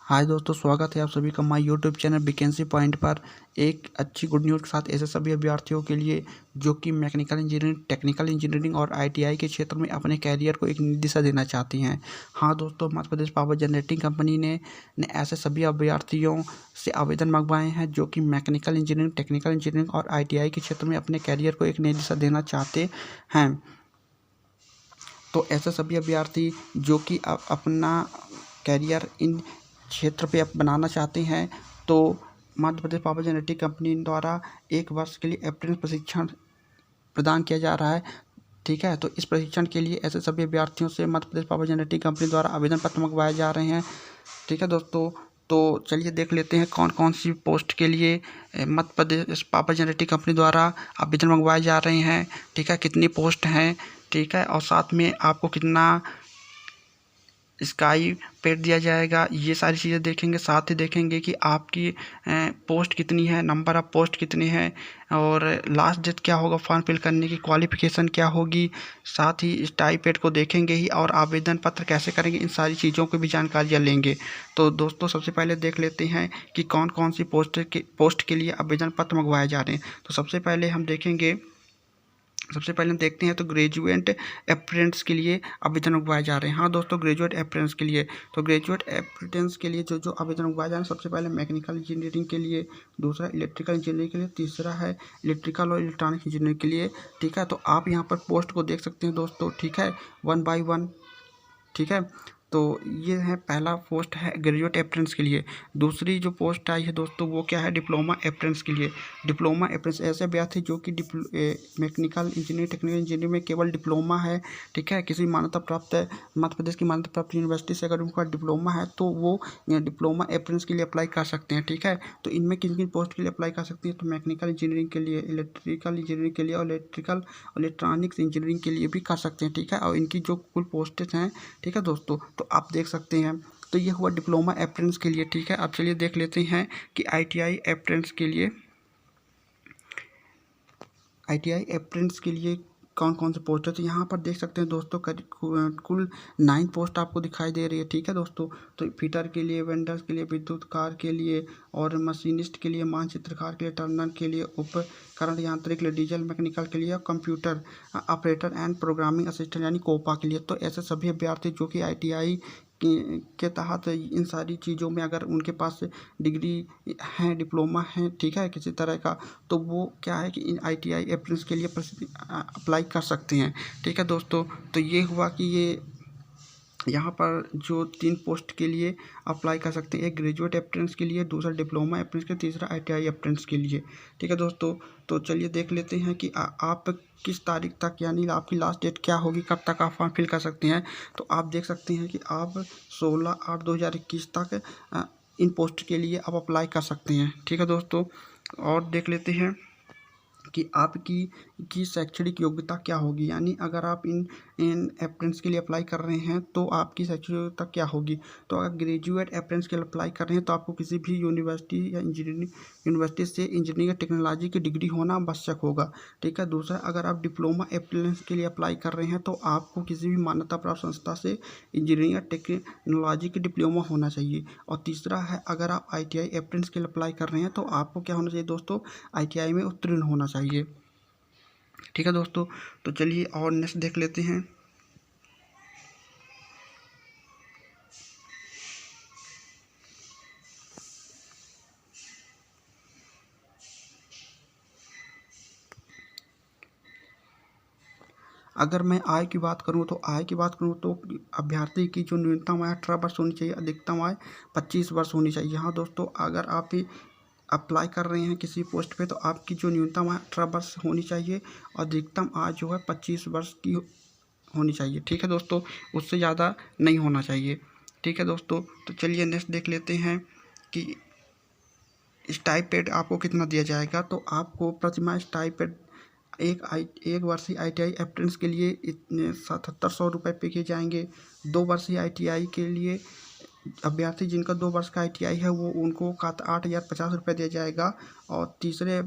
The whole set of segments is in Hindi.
हाय दोस्तों, स्वागत है आप सभी का my YouTube channel vacancy point पर। एक अच्छी गुड न्यूज़ के साथ ऐसे सभी अभ्यर्थियों के लिए जो कि मैकेनिकल इंजीनियरिंग, टेक्निकल इंजीनियरिंग और आईटीआई के क्षेत्र में अपने कैरियर को एक नई दिशा देना चाहती हैं। हाँ दोस्तों, Madhya Pradesh power generating company ने ऐसे सभी अभ्यर्थियों से आवेदन मंगवाए हैं जो कि मैकेनिकल इंजीनियरिंग, टेक्निकल इंजीनियरिंग और आईटीआई के क्षेत्र में अपने कैरियर को एक नई दिशा देना चाहते हैं। तो ऐसे सभी अभ्यर्थी जो कि अपना कैरियर इन क्षेत्र पे आप बनाना चाहते हैं, तो मध्य प्रदेश पावर जेनेरेटिक कंपनी द्वारा 1 वर्ष के लिए अप्रेंटिस प्रशिक्षण प्रदान किया जा रहा है। ठीक है, तो इस प्रशिक्षण के लिए ऐसे सभी अभ्यर्थियों से मध्य प्रदेश पावर जेनेरेटिक कंपनी द्वारा आवेदन पत्र मंगवाए जा रहे हैं। ठीक है दोस्तों, तो चलिए देख लेते हैं कौन कौन सी पोस्ट के लिए मध्य प्रदेश पावर जेनेरेटिक कंपनी द्वारा आवेदन मंगवाए जा रहे हैं। ठीक है, कितनी पोस्ट हैं, ठीक है, और साथ में आपको कितना स्काई पेड दिया जाएगा, ये सारी चीज़ें देखेंगे। साथ ही देखेंगे कि आपकी पोस्ट कितनी है, नंबर ऑफ पोस्ट कितने हैं, और लास्ट डेट क्या होगा फॉर्म फिल करने की, क्वालिफ़िकेशन क्या होगी। साथ ही स्टाई पेड को देखेंगे ही, और आवेदन पत्र कैसे करेंगे, इन सारी चीज़ों की भी जानकारियाँ लेंगे। तो दोस्तों सबसे पहले देख लेते हैं कि कौन कौन सी पोस्ट के लिए आवेदन पत्र मंगवाए जा रहे हैं। तो सबसे पहले हम देखते हैं तो ग्रेजुएट अप्रेंटिस के लिए आवेदन मंगवाए जा रहे हैं। हाँ दोस्तों, ग्रेजुएट अप्रेंटिस के लिए, तो ग्रेजुएट अप्रेंटिस के लिए जो आवेदन मंगवाए जा रहे हैं, सबसे पहले मैकेनिकल इंजीनियरिंग के लिए, दूसरा इलेक्ट्रिकल इंजीनियरिंग के लिए, तीसरा है इलेक्ट्रिकल और इलेक्ट्रॉनिक इंजीनियरिंग के लिए। ठीक है, तो आप यहाँ पर पोस्ट को देख सकते हैं दोस्तों। ठीक है, 1 बाय 1। ठीक है, तो ये है पहला पोस्ट है ग्रेजुएट अप्रेंटिस के लिए। दूसरी जो पोस्ट आई है दोस्तों वो क्या है, डिप्लोमा अप्रेंटिस के लिए। डिप्लोमा अप्रेंटिस ऐसे अभ्यर्थी जो कि मैकेनिकल इंजीनियरिंग, टेक्निकल इंजीनियरिंग में केवल डिप्लोमा है। ठीक है, किसी मान्यता प्राप्त मध्य प्रदेश की मान्यता प्राप्त यूनिवर्सिटी से अगर उनका डिप्लोमा है तो वो डिप्लोमा अप्रेंटिस के लिए अप्लाई कर सकते हैं। ठीक है, तो इनमें किन किन पोस्ट के लिए अप्लाई कर सकते हैं, तो मैकेनिकल इंजीनियरिंग के लिए, इलेक्ट्रिकल इंजीनियरिंग के लिए और इलेक्ट्रॉनिक्स इंजीनियरिंग के लिए भी कर सकते हैं। ठीक है, और इनकी जो कुल पोस्टेज हैं, ठीक है दोस्तों, तो आप देख सकते हैं। तो ये हुआ डिप्लोमा अप्रेंटिस के लिए। ठीक है, अब चलिए देख लेते हैं कि आईटीआई अप्रेंटिस के लिए कौन कौन से पोस्ट है। तो यहाँ पर देख सकते हैं दोस्तों, कुल 9 पोस्ट आपको दिखाई दे रही है। ठीक है दोस्तों, तो फिटर के लिए, वेंडर्स के लिए, विद्युतकार के लिए, और मशीनिस्ट के लिए, मानचित्रकार के लिए, टर्नर के लिए, उपकरण यांत्रिक के लिए, डीजल मैकेनिकल के लिए, computer operator and programming assistant यानी कोपा के लिए। तो ऐसे सभी अभ्यर्थी जो कि आईटीआई के तहत इन सारी चीज़ों में अगर उनके पास डिग्री है, डिप्लोमा है, ठीक है, किसी तरह का, तो वो क्या है कि इन आईटीआई अप्रेंटिस के लिए अप्लाई कर सकते हैं। ठीक है दोस्तों, तो ये हुआ कि ये यहाँ पर जो 3 पोस्ट के लिए अप्लाई कर सकते हैं, एक ग्रेजुएट अप्रेंटिस के लिए, दूसरा डिप्लोमा अप्रेंटिस के लिए, तीसरा आईटीआई अप्रेंटिस के लिए। ठीक है दोस्तों, तो चलिए देख लेते हैं कि आप किस तारीख तक, यानी आपकी लास्ट डेट क्या होगी, कब तक आप फॉर्म फिल कर सकते हैं। तो आप देख सकते हैं कि आप 16/8/2021 तक इन पोस्ट के लिए आप अप्लाई कर सकते हैं। ठीक है दोस्तों, और देख लेते हैं कि आपकी शैक्षणिक योग्यता क्या होगी, यानी अगर आप इन अप्रेंटिस के लिए अप्लाई कर रहे हैं तो आपकी शैक्षणिक योग्यता क्या होगी। तो अगर ग्रेजुएट अप्रेंटिस के लिए अप्लाई कर रहे हैं तो आपको किसी भी यूनिवर्सिटी या यूनिवर्सिटी से इंजीनियरिंग या टेक्नोलॉजी की डिग्री होना आवश्यक होगा। ठीक है, दूसरा, अगर आप डिप्लोमा अप्रेंटिस के लिए अप्लाई कर रहे हैं तो आपको किसी भी मान्यता प्राप्त संस्था से इंजीनियरिंग या टेक्नोलॉजी की डिप्लोमा होना चाहिए। और तीसरा है, अगर आप आईटीआई अप्रेंटिस के लिए अप्लाई कर रहे हैं तो आपको क्या होना चाहिए दोस्तों, आईटीआई में उत्तीर्ण होना चाहिए। ठीक है दोस्तों, तो चलिए और नेक्स्ट देख लेते हैं। अगर मैं आय की बात करूं तो अभ्यर्थी की जो न्यूनतम आय 18 वर्ष होनी चाहिए, अधिकतम आय 25 वर्ष होनी चाहिए। हाँ दोस्तों, अगर आप अप्लाई कर रहे हैं किसी पोस्ट पे तो आपकी जो न्यूनतम आय 18 वर्ष होनी चाहिए, और अधिकतम आय जो है 25 वर्ष की होनी चाहिए। ठीक है दोस्तों, उससे ज़्यादा नहीं होना चाहिए। ठीक है दोस्तों, तो चलिए नेक्स्ट देख लेते हैं कि स्टाइपेंड आपको कितना दिया जाएगा। तो आपको प्रतिमाह स्टाइपेंड एक वर्षीय आईटीआई अप्रेंटिस के लिए इतने 7700 रुपये पे किए जाएंगे। 2 वर्षीय आईटीआई के लिए अभ्यर्थी जिनका 2 वर्ष का ITI है वो उनको 8,050 रुपये दिया जाएगा। और तीसरे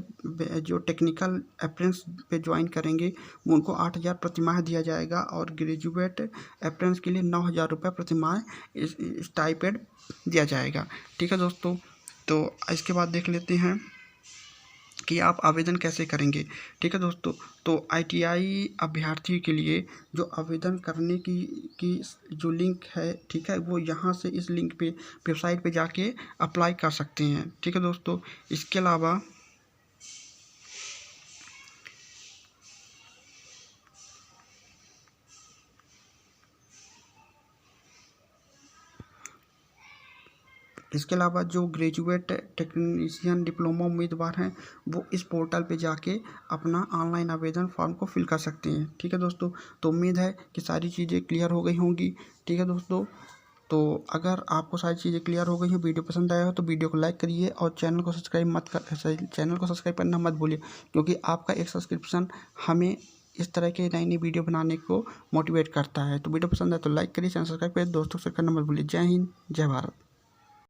जो टेक्निकल अप्रेंटिस पे ज्वाइन करेंगे उनको 8,000 प्रतिमाह दिया जाएगा। और ग्रेजुएट अप्रेंटिस के लिए 9,000 रुपये प्रतिमाह स्टाइपेंड दिया जाएगा। ठीक है दोस्तों, तो इसके बाद देख लेते हैं कि आप आवेदन कैसे करेंगे। ठीक है दोस्तों, तो ITI अभ्यर्थी के लिए जो आवेदन करने की जो लिंक है, ठीक है, वो यहाँ से इस लिंक पे वेबसाइट पे जाके अप्लाई कर सकते हैं। ठीक है दोस्तों, इसके अलावा जो ग्रेजुएट टेक्नीशियन डिप्लोमा उम्मीदवार हैं वो इस पोर्टल पे जाके अपना ऑनलाइन आवेदन फॉर्म को फिल कर सकते हैं। ठीक है दोस्तों, तो उम्मीद है कि सारी चीज़ें क्लियर हो गई होंगी। ठीक है दोस्तों, तो अगर आपको सारी चीज़ें क्लियर हो गई हो, वीडियो पसंद आया हो तो वीडियो को लाइक करिए और चैनल को सब्सक्राइब करना मत भूलिए, क्योंकि आपका एक सब्सक्रिप्शन हमें इस तरह के नई वीडियो बनाने को मोटिवेट करता है। तो वीडियो पसंद आए तो लाइक करिए, चैनल सब्सक्राइब करिए, दोस्तों से करना मत भूलिए। जय हिंद, जय भारत।